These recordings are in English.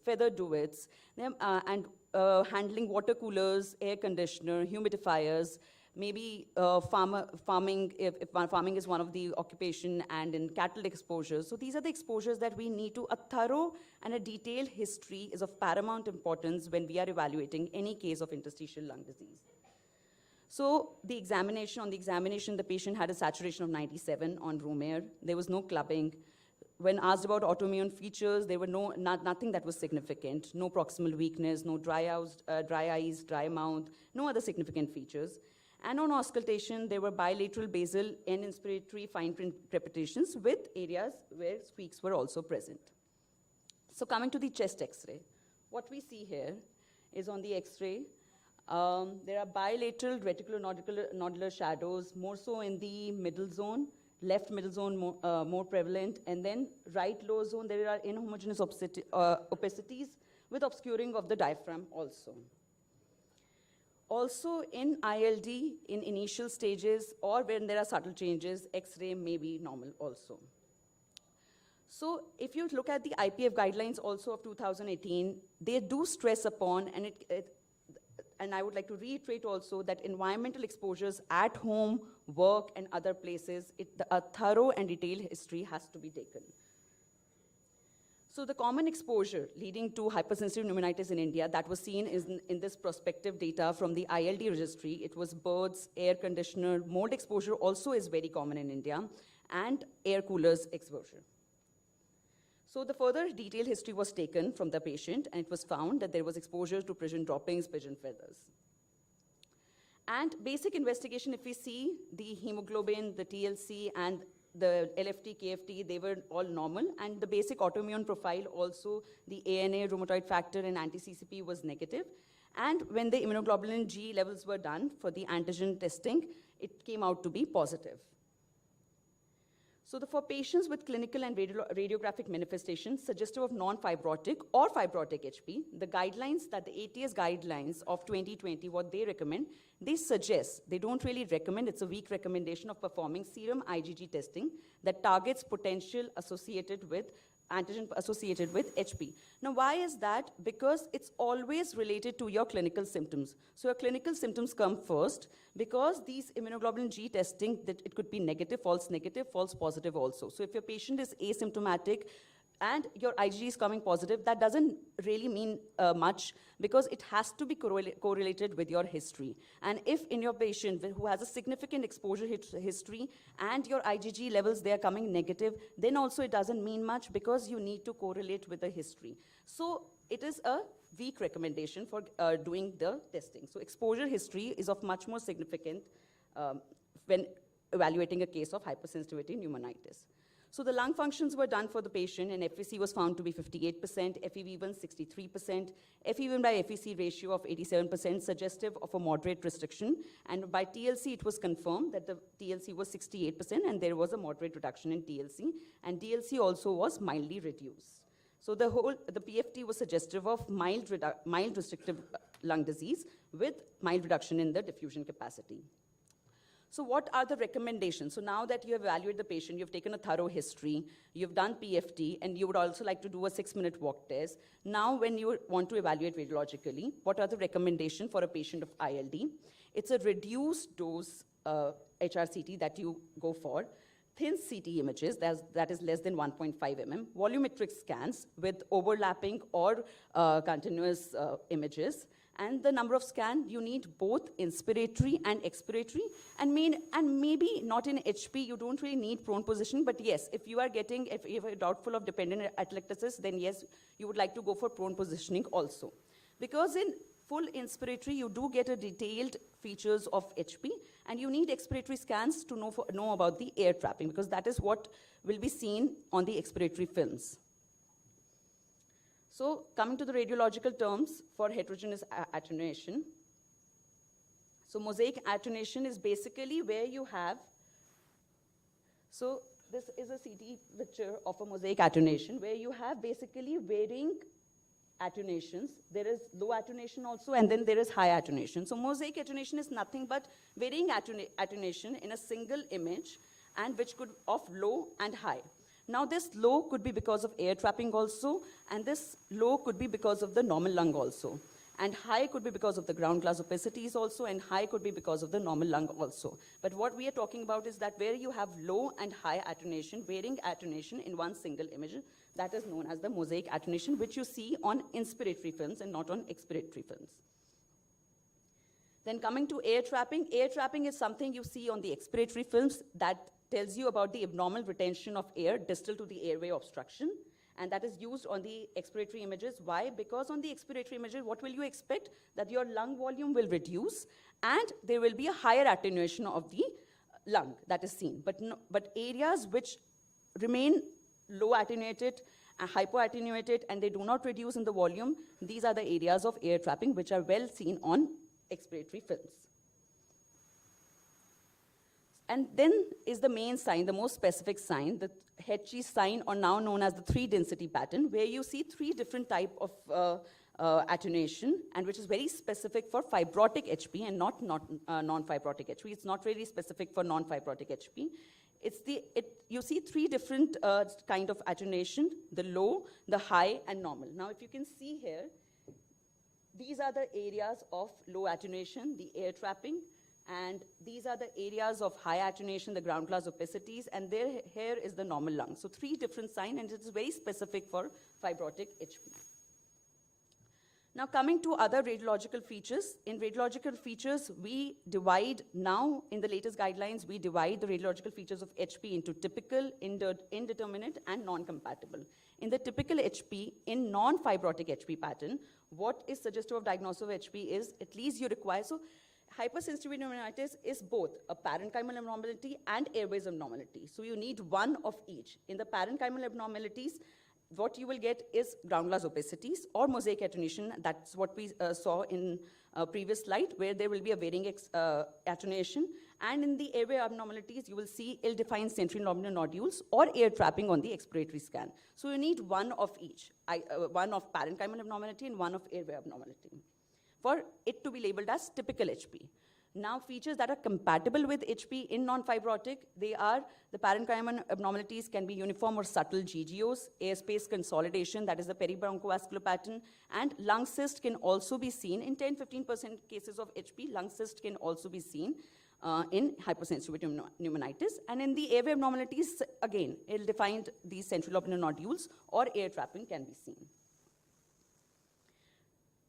feather duvets, and handling water coolers, air conditioner, humidifiers, maybe farming, if farming is one of the occupation, and in cattle exposures. So these are the exposures that we need to. A thorough and a detailed history is of paramount importance when we are evaluating any case of interstitial lung disease. So on the examination, the patient had a saturation of 97 on room air. There was no clubbing. When asked about autoimmune features, there were nothing that was significant. No proximal weakness, no dry eyes, dry mouth, no other significant features. And on auscultation, there were bilateral basal and inspiratory fine crepitations with areas where squeaks were also present. So coming to the chest X-ray, what we see here is on the X-ray, there are bilateral reticulonodular shadows, more so in the middle zone, left middle zone more prevalent, and then right lower zone, there are inhomogeneous opacities with obscuring of the diaphragm also. Also in ILD, in initial stages, or when there are subtle changes, X-ray may be normal also. So if you look at the IPF guidelines also of 2018, they do stress upon, and I would like to reiterate also that environmental exposures at home, work, and other places, a thorough and detailed history has to be taken. So the common exposure leading to hypersensitive pneumonitis in India that was seen in this prospective data from the ILD registry, it was birds, air conditioner, mold exposure also is very common in India, and air coolers exposure. So the further detailed history was taken from the patient, and it was found that there was exposure to pigeon droppings, pigeon feathers. And basic investigation, if we see the hemoglobin, the TLC, and the LFT, KFT, they were all normal, and the basic autoimmune profile also, the ANA, rheumatoid factor, and anti-CCP was negative. And when the immunoglobulin G levels were done for the antigen testing, it came out to be positive. So for patients with clinical and radiographic manifestations suggestive of non-fibrotic or fibrotic HP, the guidelines that the ATS guidelines of 2020, what they recommend, they suggest, they don't really recommend, it's a weak recommendation of performing serum IgG testing that targets potential associated with antigen associated with HP. Now, why is that? Because it's always related to your clinical symptoms. So your clinical symptoms come first, because these immunoglobulin G testing, that it could be negative, false positive also. So if your patient is asymptomatic and your IgG is coming positive, that doesn't really mean much, because it has to be correlated with your history. And if in your patient who has a significant exposure history and your IgG levels, they are coming negative, then also it doesn't mean much, because you need to correlate with the history. So it is a weak recommendation for doing the testing. So exposure history is of much more significant when evaluating a case of hypersensitivity pneumonitis. So the lung functions were done for the patient, and FVC was found to be 58%, FEV1 63%, FEV1 by FVC ratio of 87%, suggestive of a moderate restriction. And by TLC, it was confirmed that the TLC was 68%, and there was a moderate reduction in TLC, and DLC also was mildly reduced. So the PFT was suggestive of mild restrictive lung disease with mild reduction in the diffusion capacity. So what are the recommendations? So now that you have evaluated the patient, you've taken a thorough history, you've done PFT, and you would also like to do a 6-minute walk test. Now when you want to evaluate radiologically, what are the recommendations for a patient of ILD? It's a reduced dose HRCT that you go for, thin CT images, that is less than 1.5 mm, volumetric scans with overlapping or continuous images, and the number of scans, you need both inspiratory and expiratory, and maybe not in HP, you don't really need prone position, but yes, if you are doubtful of dependent atelectasis, then yes, you would like to go for prone positioning also. Because in full inspiratory, you do get a detailed features of HP, and you need expiratory scans to know about the air trapping, because that is what will be seen on the expiratory films. So coming to the radiological terms for heterogeneous attenuation. So mosaic attenuation is basically where you have, so this is a CT picture of a mosaic attenuation where you have basically varying attenuations. There is low attenuation also, and then there is high attenuation. So mosaic attenuation is nothing but varying attenuation in a single image, and which could of low and high. Now this low could be because of air trapping also, and this low could be because of the normal lung also. And high could be because of the ground glass opacities also, and high could be because of the normal lung also. But what we are talking about is that where you have low and high attenuation, varying attenuation in one single image, that is known as the mosaic attenuation, which you see on inspiratory films and not on expiratory films. Then coming to air trapping is something you see on the expiratory films that tells you about the abnormal retention of air distal to the airway obstruction. And that is used on the expiratory images. Why? Because on the expiratory images, what will you expect? That your lung volume will reduce, and there will be a higher attenuation of the lung that is seen. But areas which remain low attenuated and hypoattenuated, and they do not reduce in the volume, these are the areas of air trapping which are well seen on expiratory films. And then is the main sign, the most specific sign, the Hetchy sign, or now known as the 3-density pattern, where you see 3 different types of attenuation, and which is very specific for fibrotic HP and not non-fibrotic HP. It's not really specific for non-fibrotic HP. You see 3 different kind of attenuation, the low, the high, and normal. Now, if you can see here, these are the areas of low attenuation, the air trapping, and these are the areas of high attenuation, the ground glass opacities, and here is the normal lung. So 3 different signs, and it is very specific for fibrotic HP. Now coming to other radiological features. In radiological features, we divide now, in the latest guidelines, we divide the radiological features of HP into typical, indeterminate, and non-compatible. In the typical HP, in non-fibrotic HP pattern, what is suggestive of diagnosis of HP is at least you require, so hypersensitivity pneumonitis is both a parenchymal abnormality and airways abnormality. So you need one of each. In the parenchymal abnormalities, what you will get is ground glass opacities or mosaic attenuation. That's what we saw in previous slide, where there will be a varying attenuation. And in the airway abnormalities, you will see ill-defined central lobular nodules or air trapping on the expiratory scan. So you need one of each, one of parenchymal abnormality and one of airway abnormality, for it to be labeled as typical HP. Now, features that are compatible with HP in non-fibrotic, they are the parenchymal abnormalities can be uniform or subtle GGOs, airspace consolidation, that is the peribronchosvascular pattern, and lung cyst can also be seen. In 10-15% cases of HP, lung cyst can also be seen in hypersensitivity pneumonitis. And in the airway abnormalities, again, ill-defined these central lobular nodules or air trapping can be seen.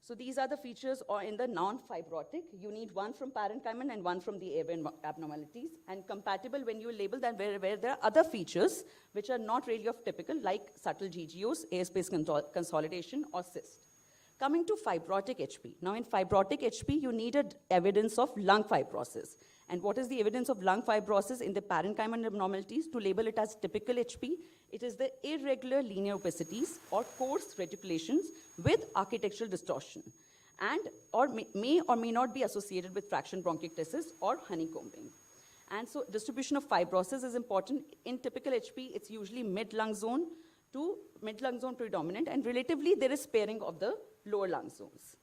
So these are the features, or in the non-fibrotic, you need one from parenchymal and one from the airway abnormalities, and compatible when you label that where there are other features which are not really of typical, like subtle GGOs, airspace consolidation, or cyst. Coming to fibrotic HP. Now in fibrotic HP, you needed evidence of lung fibrosis. And what is the evidence of lung fibrosis in the parenchymal abnormalities? To label it as typical HP, it is the irregular linear opacities or coarse reticulations with architectural distortion, and may or may not be associated with fraction bronchiectasis or honeycombing. And so distribution of fibrosis is important. In typical HP, it's usually mid-lung zone to mid-lung zone predominant, and relatively there is sparing of the lower lung zones.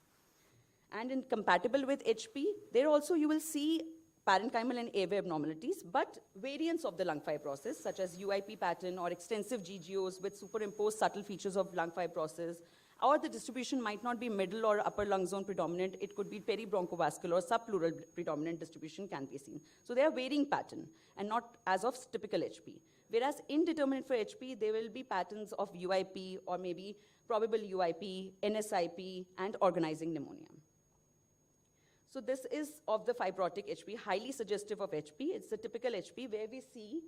And in compatible with HP, there also you will see parenchymal and airway abnormalities, but variants of the lung fibrosis, such as UIP pattern or extensive GGOs with superimposed subtle features of lung fibrosis, or the distribution might not be middle or upper lung zone predominant, it could be peribronchovascular or subpleural predominant distribution can be seen. So they are varying pattern and not as of typical HP. Whereas indeterminate for HP, there will be patterns of UIP or maybe probable UIP, NSIP, and organizing pneumonia. So this is of the fibrotic HP, highly suggestive of HP. It's the typical HP where we see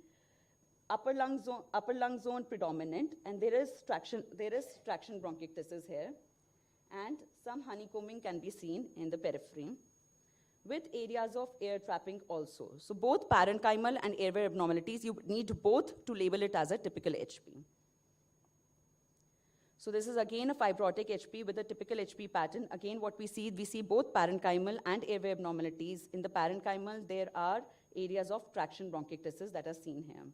upper lung zone predominant, and there is traction bronchiectasis here, and some honeycombing can be seen in the periphery, with areas of air trapping also. So both parenchymal and airway abnormalities, you need both to label it as a typical HP. So this is again a fibrotic HP with a typical HP pattern. Again, what we see both parenchymal and airway abnormalities. In the parenchymal, there are areas of traction bronchiectasis that are seen here.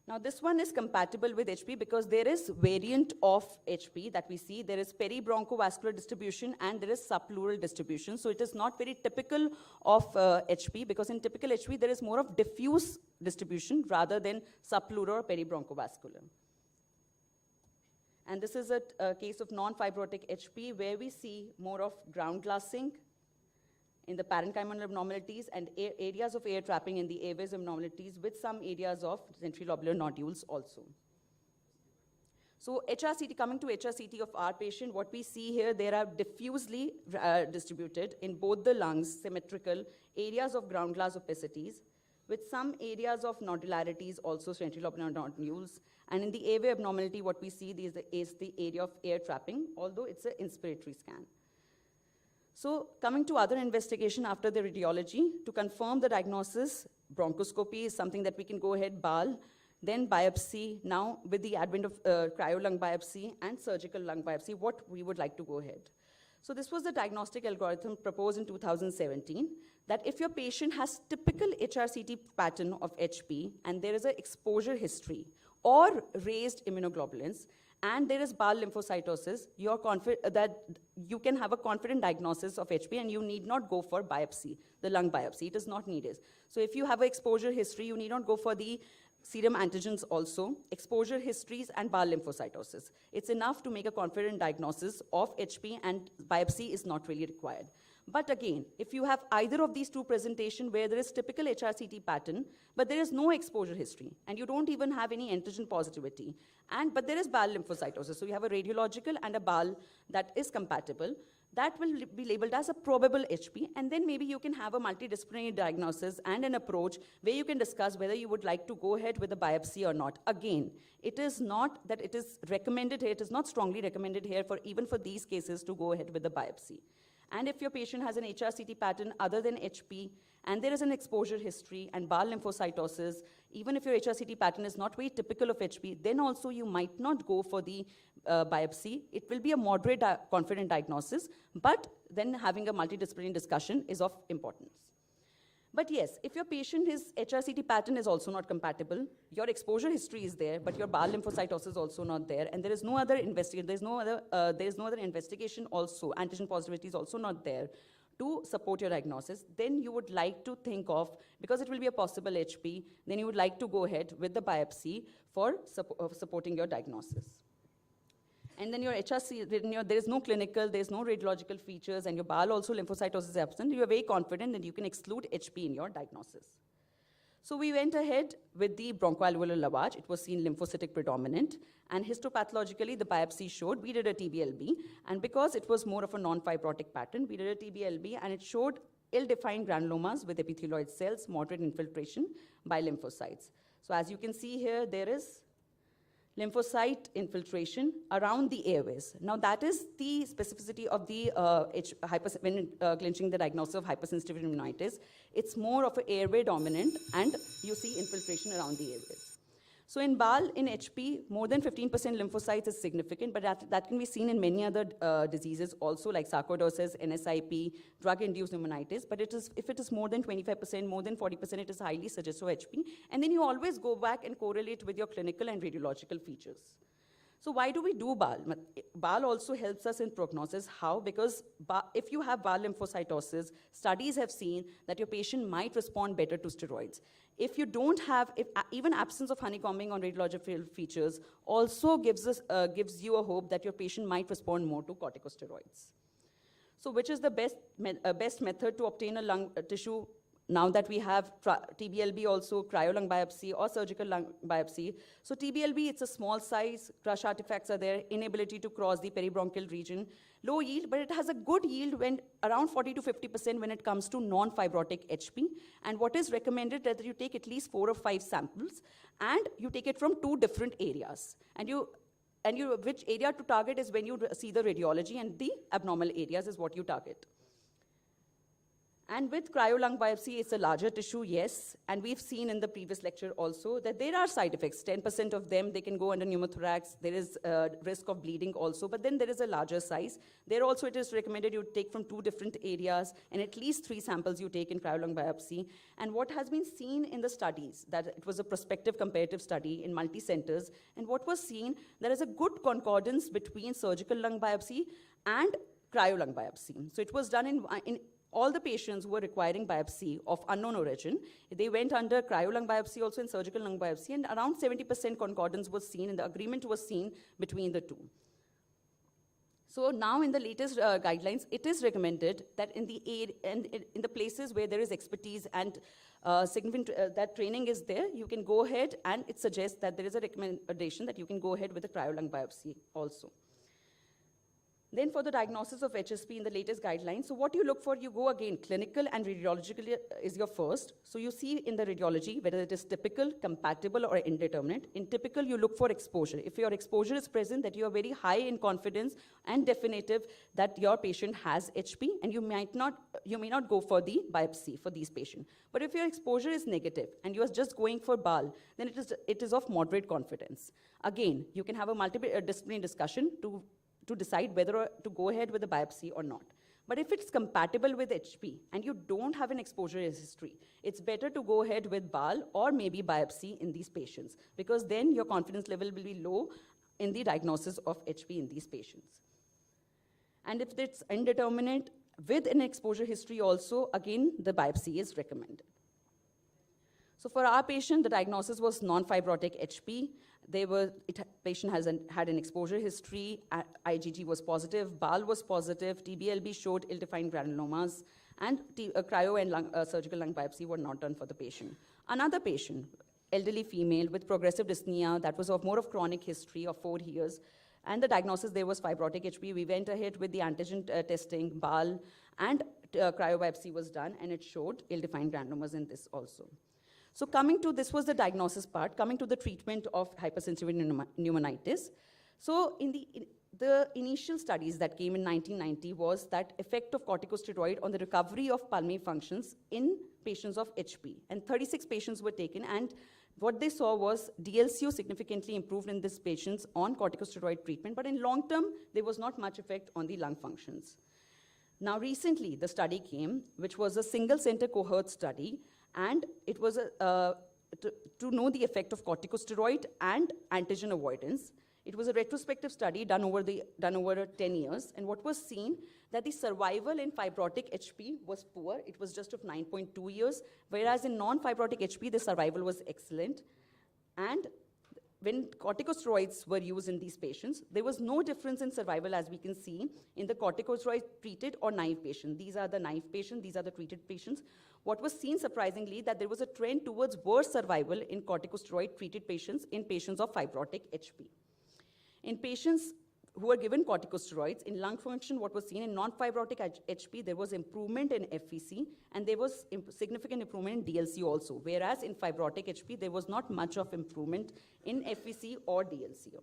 Now, this one is compatible with HP because there is variant of HP that we see. There is peribronchovascular distribution and there is subpleural distribution. So it is not very typical of HP because in typical HP, there is more of diffuse distribution rather than subpleural or peribronchovascular. And this is a case of non-fibrotic HP where we see more of ground glassing in the parenchymal abnormalities and areas of air trapping in the airways abnormalities with some areas of ventrilobular nodules also. So HRCT, coming to HRCT of our patient, what we see here, there are diffusely distributed in both the lungs, symmetrical areas of ground glass opacities with some areas of nodularities, also ventrilobular nodules. And in the airway abnormality, what we see is the area of air trapping, although it's an inspiratory scan. So coming to other investigation after the radiology, to confirm the diagnosis, bronchoscopy is something that we can go ahead, BAL, then biopsy. Now with the advent of cryo-lung biopsy and surgical lung biopsy, what we would like to go ahead. So this was the diagnostic algorithm proposed in 2017, that if your patient has typical HRCT pattern of HP and there is an exposure history or raised immunoglobulins, and there is BAL lymphocytosis, you're confident that you can have a confident diagnosis of HP and you need not go for biopsy, the lung biopsy. It is not needed. So if you have an exposure history, you need not go for the serum antigens also, exposure histories and BAL lymphocytosis. It's enough to make a confident diagnosis of HP and biopsy is not really required. But again, if you have either of these two presentations where there is typical HRCT pattern, but there is no exposure history, and you don't even have any antigen positivity, but there is BAL lymphocytosis, so you have a radiological and a BAL that is compatible, that will be labeled as a probable HP, and then maybe you can have a multidisciplinary diagnosis and an approach where you can discuss whether you would like to go ahead with a biopsy or not. Again, it is not that it is recommended here, it is not strongly recommended here for even for these cases to go ahead with the biopsy. And if your patient has an HRCT pattern other than HP, and there is an exposure history and BAL lymphocytosis, even if your HRCT pattern is not very typical of HP, then also you might not go for the biopsy. It will be a moderate confident diagnosis, but then having a multidisciplinary discussion is of importance. But yes, if your patient, his HRCT pattern is also not compatible, your exposure history is there, but your BAL lymphocytosis is also not there, and there is no other investigation, there is no other investigation also, antigen positivity is also not there to support your diagnosis, then you would like to think of, because it will be a possible HP, then you would like to go ahead with the biopsy for supporting your diagnosis. And then your HRC, there is no clinical, there is no radiological features, and your BAL also lymphocytosis is absent, you are very confident that you can exclude HP in your diagnosis. So we went ahead with the bronchoalveolar lavage. It was seen lymphocytic predominant, and histopathologically, the biopsy showed we did a TBLB, and because it was more of a non-fibrotic pattern, we did a TBLB, and it showed ill-defined granulomas with epithelioid cells, moderate infiltration by lymphocytes. So as you can see here, there is lymphocyte infiltration around the airways. Now that is the specificity of the when clinching the diagnosis of hypersensitivity pneumonitis. It's more of an airway dominant, and you see infiltration around the airways. So in BAL, in HP, more than 15% lymphocytes is significant, but that can be seen in many other diseases also, like sarcoidosis, NSIP, drug-induced pneumonitis. But if it is more than 25%, more than 40%, it is highly suggestive of HP. And then you always go back and correlate with your clinical and radiological features. So why do we do BAL? BAL also helps us in prognosis. How? Because if you have BAL lymphocytosis, studies have seen that your patient might respond better to steroids. If you don't have, even absence of honeycombing on radiological features also gives you a hope that your patient might respond more to corticosteroids. So which is the best method to obtain a lung tissue now that we have TBLB also, cryo-lung biopsy or surgical lung biopsy? So TBLB, it's a small size, crush artifacts are there, inability to cross the peribronchial region, low yield, but it has a good yield when around 40 to 50% when it comes to non-fibrotic HP. And what is recommended that you take at least 4 or 5 samples, and you take it from 2 different areas. And which area to target is when you see the radiology, and the abnormal areas is what you target. And with cryo-lung biopsy, it's a larger tissue, yes. And we've seen in the previous lecture also that there are side effects. 10% of them, they can go under pneumothorax. There is a risk of bleeding also, but then there is a larger size. There also it is recommended you take from 2 different areas and at least 3 samples you take in cryo-lung biopsy. And what has been seen in the studies, that it was a prospective comparative study in multi-centers, and what was seen, there is a good concordance between surgical lung biopsy and cryo-lung biopsy. So it was done in all the patients who were requiring biopsy of unknown origin. They went under cryo-lung biopsy also and surgical lung biopsy, and around 70% concordance was seen, and the agreement was seen between the two. So now in the latest guidelines, it is recommended that in the places where there is expertise and significant that training is there, you can go ahead, and it suggests that there is a recommendation that you can go ahead with the cryo-lung biopsy also. Then for the diagnosis of HSP in the latest guidelines, so what you look for, you go again, clinical and radiological is your first. So you see in the radiology whether it is typical, compatible, or indeterminate. In typical, you look for exposure. If your exposure is present, that you are very high in confidence and definitive that your patient has HP, and you may not go for the biopsy for these patients. But if your exposure is negative and you are just going for BAL, then it is of moderate confidence. Again, you can have a multidisciplinary discussion to decide whether to go ahead with the biopsy or not. But if it's compatible with HP and you don't have an exposure history, it's better to go ahead with BAL or maybe biopsy in these patients, because then your confidence level will be low in the diagnosis of HP in these patients. And if it's indeterminate with an exposure history also, again, the biopsy is recommended. So for our patient, the diagnosis was non-fibrotic HP. Patient had an exposure history, IgG was positive, BAL was positive, TBLB showed ill-defined granulomas, and cryo and surgical lung biopsy were not done for the patient. Another patient, elderly female with progressive dyspnea, that was of more of chronic history of 4 years, and the diagnosis there was fibrotic HP. We went ahead with the antigen testing, BAL, and cryo biopsy was done, and it showed ill-defined granulomas in this also. So this was the diagnosis part, coming to the treatment of hypersensitivity pneumonitis. So in the initial studies that came in 1990 was that effect of corticosteroid on the recovery of pulmonary functions in patients of HP. And 36 patients were taken, and what they saw was DLCO significantly improved in these patients on corticosteroid treatment, but in long term, there was not much effect on the lung functions. Now recently, the study came, which was a single center cohort study, and it was to know the effect of corticosteroid and antigen avoidance. It was a retrospective study done over 10 years, and what was seen that the survival in fibrotic HP was poor. It was just of 9.2 years, whereas in non-fibrotic HP, the survival was excellent. And when corticosteroids were used in these patients, there was no difference in survival, as we can see, in the corticosteroid-treated or naive patient. These are the naive patients, these are the treated patients. What was seen, surprisingly, that there was a trend towards worse survival in corticosteroid-treated patients in patients of fibrotic HP. In patients who were given corticosteroids, in lung function, what was seen in non-fibrotic HP, there was improvement in FVC, and there was significant improvement in DLCO also, whereas in fibrotic HP, there was not much of improvement in FVC or DLCO.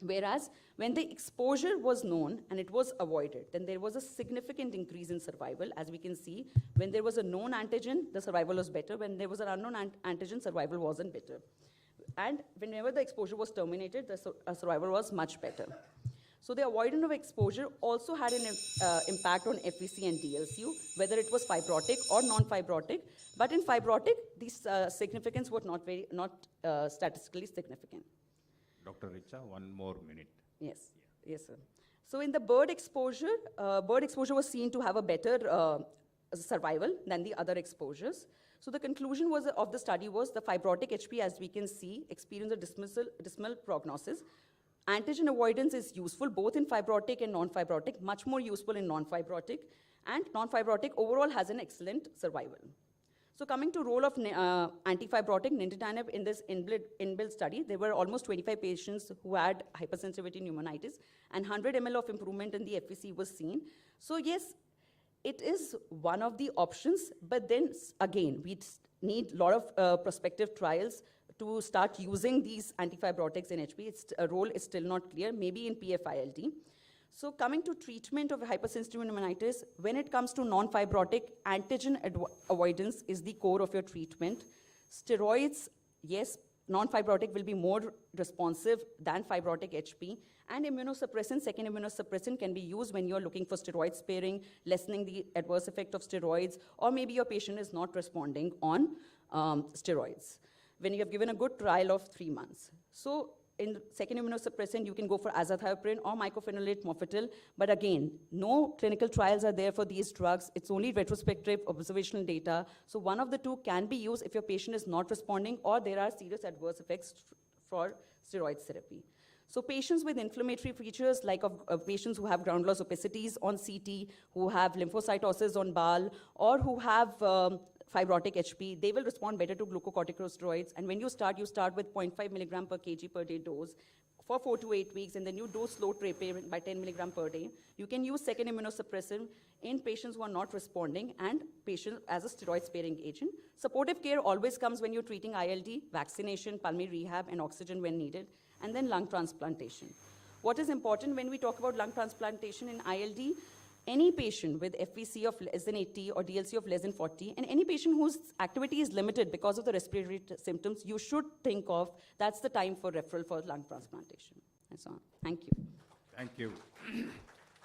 Whereas when the exposure was known and it was avoided, then there was a significant increase in survival. As we can see, when there was a known antigen, the survival was better. When there was an unknown antigen, survival wasn't better. And whenever the exposure was terminated, the survival was much better. So the avoidance of exposure also had an impact on FVC and DLCO, whether it was fibrotic or non-fibrotic. But in fibrotic, these significance was not statistically significant. Dr. Richa, one more minute. Yes, yes, sir. So in the bird exposure was seen to have a better survival than the other exposures. So the conclusion of the study was the fibrotic HP, as we can see, experienced a dismal prognosis. Antigen avoidance is useful both in fibrotic and non-fibrotic, much more useful in non-fibrotic, and non-fibrotic overall has an excellent survival. So coming to role of antifibrotic nintedanib in this inbuilt study, there were almost 25 patients who had hypersensitivity pneumonitis, and 100 ml of improvement in the FVC was seen. So yes, it is one of the options, but then again, we need a lot of prospective trials to start using these antifibrotics in HP. Its role is still not clear, maybe in PF-ILD. So coming to treatment of hypersensitive pneumonitis, when it comes to non-fibrotic, antigen avoidance is the core of your treatment. Steroids, yes, non-fibrotic will be more responsive than fibrotic HP. And immunosuppressant, second immunosuppressant can be used when you're looking for steroid sparing, lessening the adverse effect of steroids, or maybe your patient is not responding on steroids, when you have given a good trial of 3 months. So in second immunosuppressant, you can go for azathioprine or mycophenolate mofetil, but again, no clinical trials are there for these drugs. It's only retrospective observational data. So one of the two can be used if your patient is not responding or there are serious adverse effects for steroid therapy. So patients with inflammatory features, like patients who have ground loss opacities on CT, who have lymphocytosis on BAL, or who have fibrotic HP, they will respond better to glucocorticosteroids. And when you start with 0.5 milligram per kg per day dose for 4 to 8 weeks, and then you do slow taper by 10 milligram per day. You can use second immunosuppressant in patients who are not responding and patients as a steroid-sparing agent. Supportive care always comes when you're treating ILD, vaccination, pulmonary rehab, and oxygen when needed, and then lung transplantation. What is important when we talk about lung transplantation in ILD? Any patient with FVC of less than 80 or DLC of less than 40, and any patient whose activity is limited because of the respiratory symptoms, you should think of that's the time for referral for lung transplantation. And so on. Thank you. Thank you.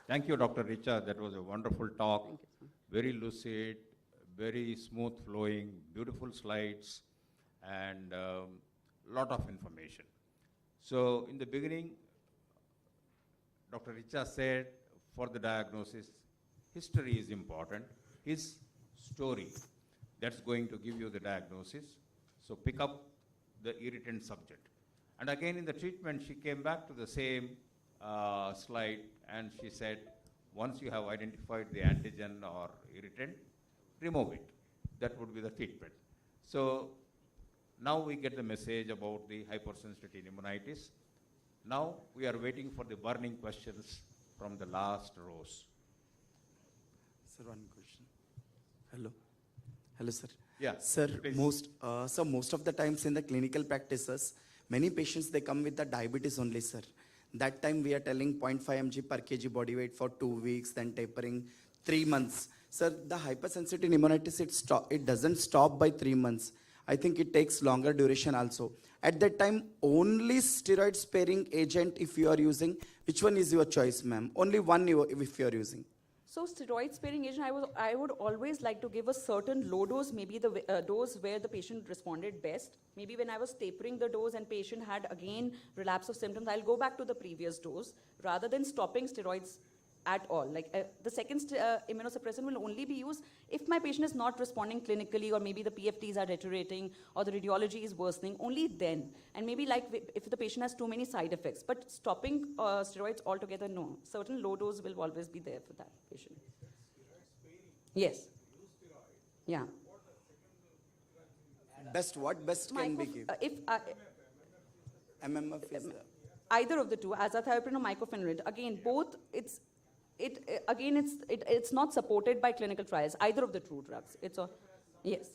Thank you, Dr. Richa. That was a wonderful talk. Thank you, sir. Very lucid, very smooth flowing, beautiful slides, and lot of information. So in the beginning, Dr. Richa said, for the diagnosis, history is important. His story, that's going to give you the diagnosis. So pick up the irritant subject. And again in the treatment, she came back to the same slide and she said, once you have identified the antigen or irritant, remove it. That would be the treatment. So now we get the message about the hypersensitivity pneumonitis. Now we are waiting for the burning questions from the last rows. Sir, one question. Hello. Hello, sir. Yeah, Sir, please. most of the times in the clinical practices, many patients, they come with the diabetes only, sir. That time we are telling 0.5 mg per kg body weight for 2 weeks, then tapering 3 months. Sir, the hypersensitive pneumonitis, it doesn't stop by 3 months. I think it takes longer duration also. At that time, only steroid sparing agent if you are using, which one is your choice, ma'am? Only one if you are using. So steroid sparing agent, I would always like to give a certain low dose, maybe the dose where the patient responded best. Maybe when I was tapering the dose and patient had again relapse of symptoms, I'll go back to the previous dose rather than stopping steroids at all. Like the second immunosuppressant will only be used if my patient is not responding clinically, or maybe the PFTs are deteriorating or the radiology is worsening, only then. And maybe like if the patient has too many side effects. But stopping steroids altogether, no. Certain low dose will always be there for that patient. Yes. Yeah. What best can be given? MMF is Either of the two, azathioprine or mycophenolate. Again, both, it's not supported by clinical trials, either of the two drugs. Yes.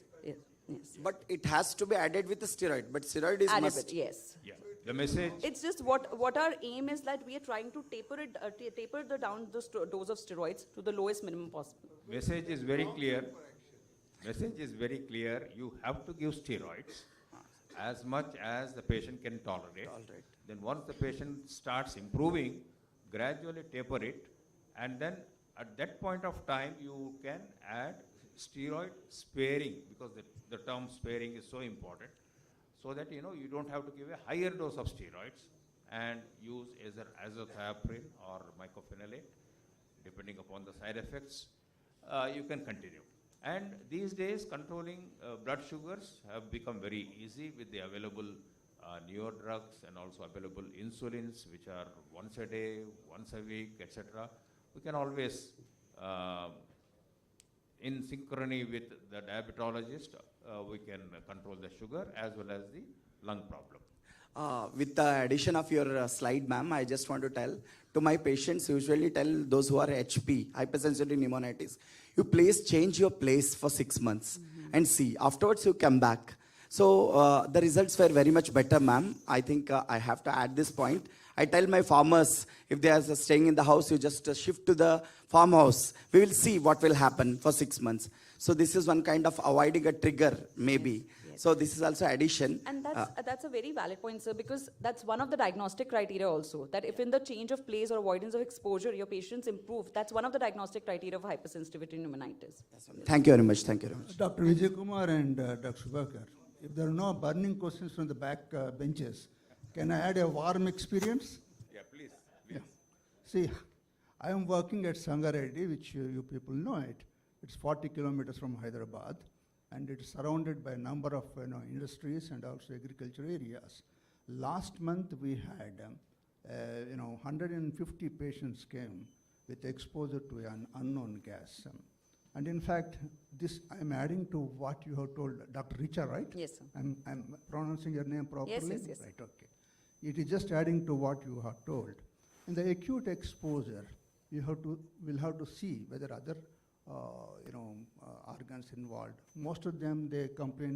But it has to be added with the steroid, but steroid is Added must. with, yes. Yeah, the message. It's just what our aim is that we are trying to taper down the dose of steroids to the lowest minimum possible. Message is very clear. Message is very clear. You have to give steroids as much as the patient can tolerate. Then once the patient starts improving, gradually taper it, and then at that point of time you can add steroid sparing, because the term sparing is so important, so that you don't have to give a higher dose of steroids and use either azathioprine or mycophenolate, depending upon the side effects. You can continue. And these days, controlling blood sugars have become very easy with the available newer drugs and also available insulins, which are once a day, once a week, etc. We can always, in synchrony with the diabetologist, we can control the sugar as well as the lung problem. With the addition of your slide, ma'am, I just want to tell to my patients, usually tell those who are HP, hypersensitive pneumonitis, you please change your place for 6 months and see. Afterwards, you come back. So the results were very much better, ma'am. I think I have to add this point. I tell my farmers, if they are staying in the house, you just shift to the farmhouse. We will see what will happen for 6 months. So this is one kind of avoiding a trigger, maybe. Yes. So this is also addition. And that's a very valid point, sir, because that's one of the diagnostic criteria also, that if in the change of place or avoidance of exposure, your patients improve, that's one of the diagnostic criteria of hypersensitivity pneumonitis. Thank you very much. Thank you very much. Dr. Vijay Kumar and Dr. Subhakar, if there are no burning questions from the back benches, can I add a warm experience? Yeah, please. Yeah. See, I am working at Sangareddy, which you people know it. It's 40 kilometers from Hyderabad, and it's surrounded by a number of industries and also agriculture areas. Last month we had 150 patients came with exposure to an unknown gas. And in fact, this I'm adding to what you have told Dr. Richa, right? Yes, sir. I'm pronouncing your name properly? yes. Right, okay. It is just adding to what you have told. In the acute exposure, will have to see whether other organs involved. Most of them, they complain of